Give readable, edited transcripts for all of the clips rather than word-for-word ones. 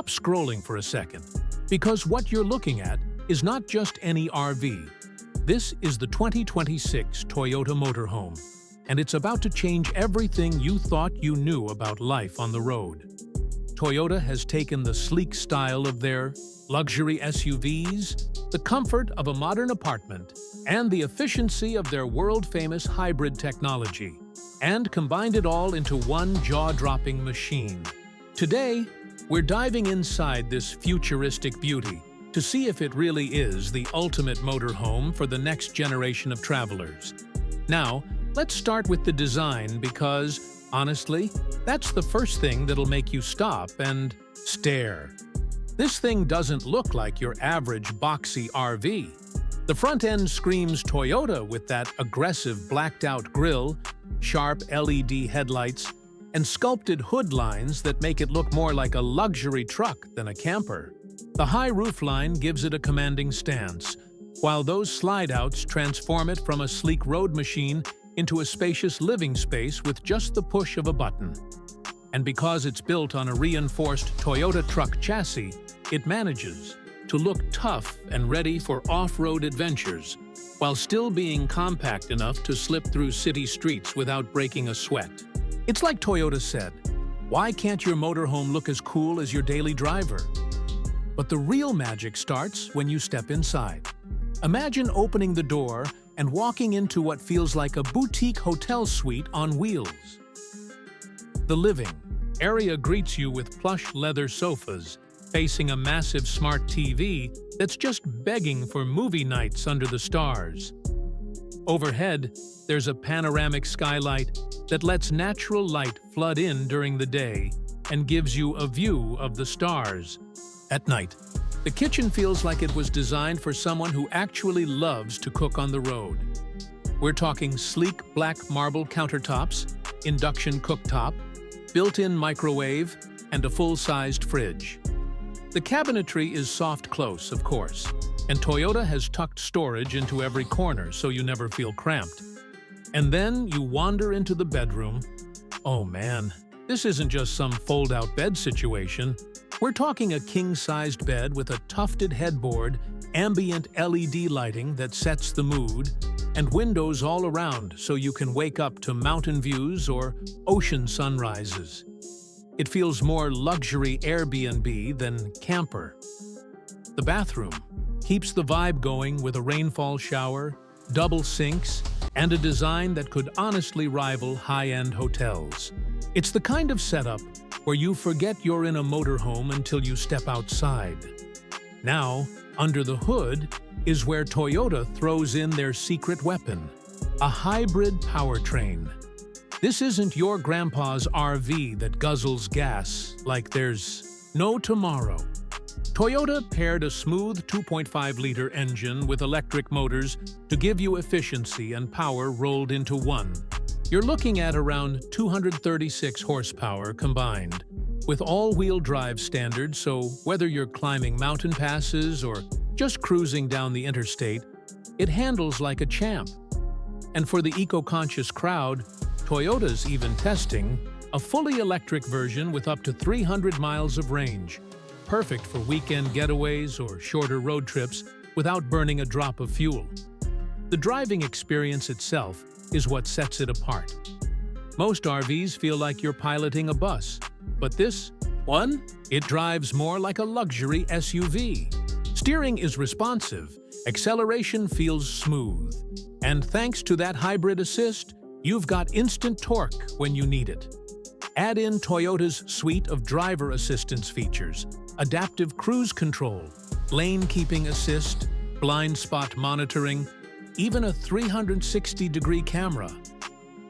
stop scrolling for a second, because what you're looking at is not just any RV. This is the 2026 Toyota Motorhome, and it's about to change everything you thought you knew about life on the road. Toyota has taken the sleek style of their luxury SUVs, the comfort of a modern apartment, and the efficiency of their world-famous hybrid technology, and combined it all into one jaw-dropping machine. Today, we're diving inside this futuristic beauty to see if it really is the ultimate motorhome for the next generation of travelers. Now, let's start with the design because, honestly, that's the first thing that'll make you stop and stare. This thing doesn't look like your average boxy RV. The front end screams Toyota with that aggressive blacked-out grille, sharp LED headlights, and sculpted hood lines that make it look more like a luxury truck than a camper. The high roofline gives it a commanding stance, while those slide-outs transform it from a sleek road machine into a spacious living space with just the push of a button. And because it's built on a reinforced Toyota truck chassis, it manages to look tough and ready for off-road adventures, while still being compact enough to slip through city streets without breaking a sweat. It's like Toyota said, why can't your motorhome look as cool as your daily driver? But the real magic starts when you step inside. Imagine opening the door and walking into what feels like a boutique hotel suite on wheels. The living area greets you with plush leather sofas, facing a massive smart TV that's just begging for movie nights under the stars. Overhead, there's a panoramic skylight that lets natural light flood in during the day and gives you a view of the stars. At night, the kitchen feels like it was designed for someone who actually loves to cook on the road. We're talking sleek black marble countertops, induction cooktop, built-in microwave, and a full-sized fridge. The cabinetry is soft close, of course, and Toyota has tucked storage into every corner so you never feel cramped. And then you wander into the bedroom. Oh man, this isn't just some fold-out bed situation. We're talking a king-sized bed with a tufted headboard, ambient LED lighting that sets the mood, and windows all around so you can wake up to mountain views or ocean sunrises. It feels more luxury Airbnb than camper. The bathroom keeps the vibe going with a rainfall shower, double sinks, and a design that could honestly rival high-end hotels. It's the kind of setup where you forget you're in a motorhome until you step outside. Now, under the hood is where Toyota throws in their secret weapon, a hybrid powertrain. This isn't your grandpa's RV that guzzles gas like there's no tomorrow. Toyota paired a smooth 2.5-liter engine with electric motors to give you efficiency and power rolled into one. You're looking at around 236 horsepower combined, with all-wheel drive standard, so whether you're climbing mountain passes or just cruising down the interstate, it handles like a champ. And for the eco-conscious crowd, Toyota's even testing a fully electric version with up to 300 miles of range, perfect for weekend getaways or shorter road trips without burning a drop of fuel. The driving experience itself is what sets it apart. Most RVs feel like you're piloting a bus, but this one, it drives more like a luxury SUV. Steering is responsive, acceleration feels smooth, and thanks to that hybrid assist, you've got instant torque when you need it. Add in Toyota's suite of driver assistance features, adaptive cruise control, lane keeping assist, blind spot monitoring, even a 360-degree camera.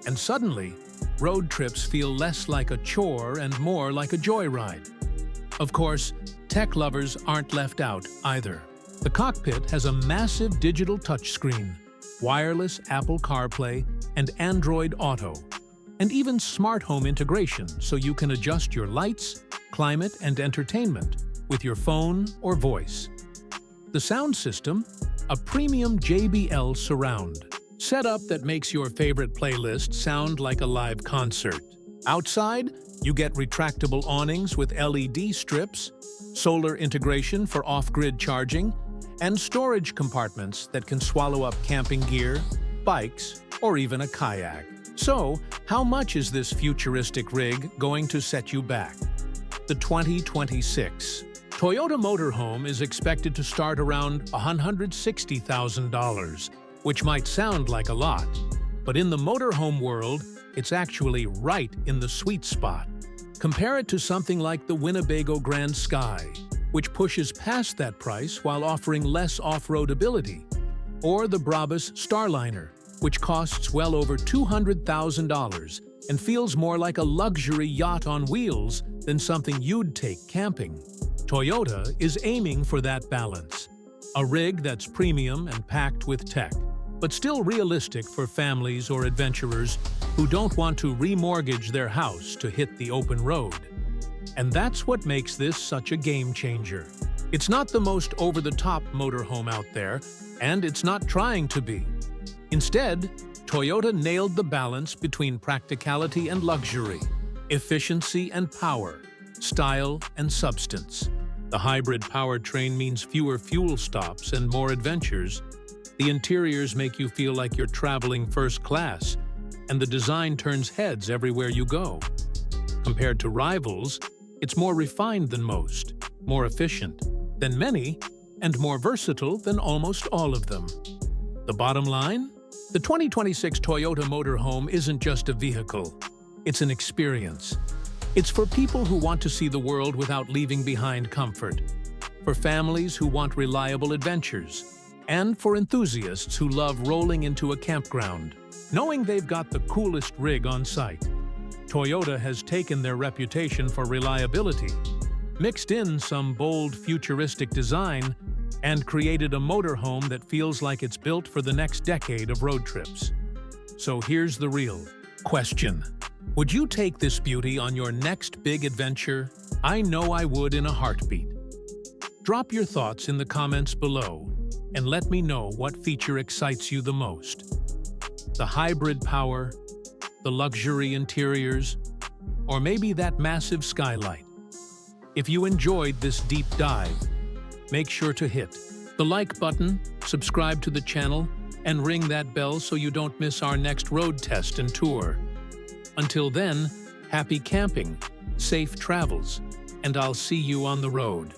And suddenly, road trips feel less like a chore and more like a joyride. Of course, tech lovers aren't left out either. The cockpit has a massive digital touchscreen, wireless Apple CarPlay, and Android Auto, and even smart home integration so you can adjust your lights, climate, and entertainment with your phone or voice. The sound system, a premium JBL surround, setup that makes your favorite playlist sound like a live concert. Outside, You get retractable awnings with LED strips, solar integration for off-grid charging, and storage compartments that can swallow up camping gear, bikes, or even a kayak. So, how much is this futuristic rig going to set you back? The 2026 Toyota Motorhome is expected to start around $160,000, which might sound like a lot, but in the motorhome world, it's actually right in the sweet spot. Compare it to something like the Winnebago Grand Sky, which pushes past that price while offering less off-road ability, or the Brabus Starliner, which costs well over $200,000 and feels more like a luxury yacht on wheels than something you'd take camping. Toyota is aiming for that balance. A rig that's premium and packed with tech, but still realistic for families or adventurers who don't want to remortgage their house to hit the open road. And that's what makes this such a game changer. It's not the most over-the-top motorhome out there, and it's not trying to be. Instead, Toyota nailed the balance between practicality and luxury, efficiency and power, style and substance. The hybrid powertrain means fewer fuel stops and more adventures. The interiors make you feel like you're traveling first class, and the design turns heads everywhere you go. Compared to rivals, it's more refined than most, more efficient than many, and more versatile than almost all of them. The bottom line? The 2026 Toyota Motorhome isn't just a vehicle. It's an experience. It's for people who want to see the world without leaving behind comfort, for families who want reliable adventures, and for enthusiasts who love rolling into a campground, knowing they've got the coolest rig on site. Toyota has taken their reputation for reliability, mixed in some bold futuristic design, and created a motorhome that feels like it's built for the next decade of road trips. So here's the real question. Would you take this beauty on your next big adventure? I know I would in a heartbeat. Drop your thoughts in the comments below and let me know what feature excites you the most. The hybrid power, the luxury interiors, or maybe that massive skylight. If you enjoyed this deep dive, make sure to hit the like button, subscribe to the channel, and ring that bell so you don't miss our next road test and tour. Until then, happy camping, safe travels, and I'll see you on the road.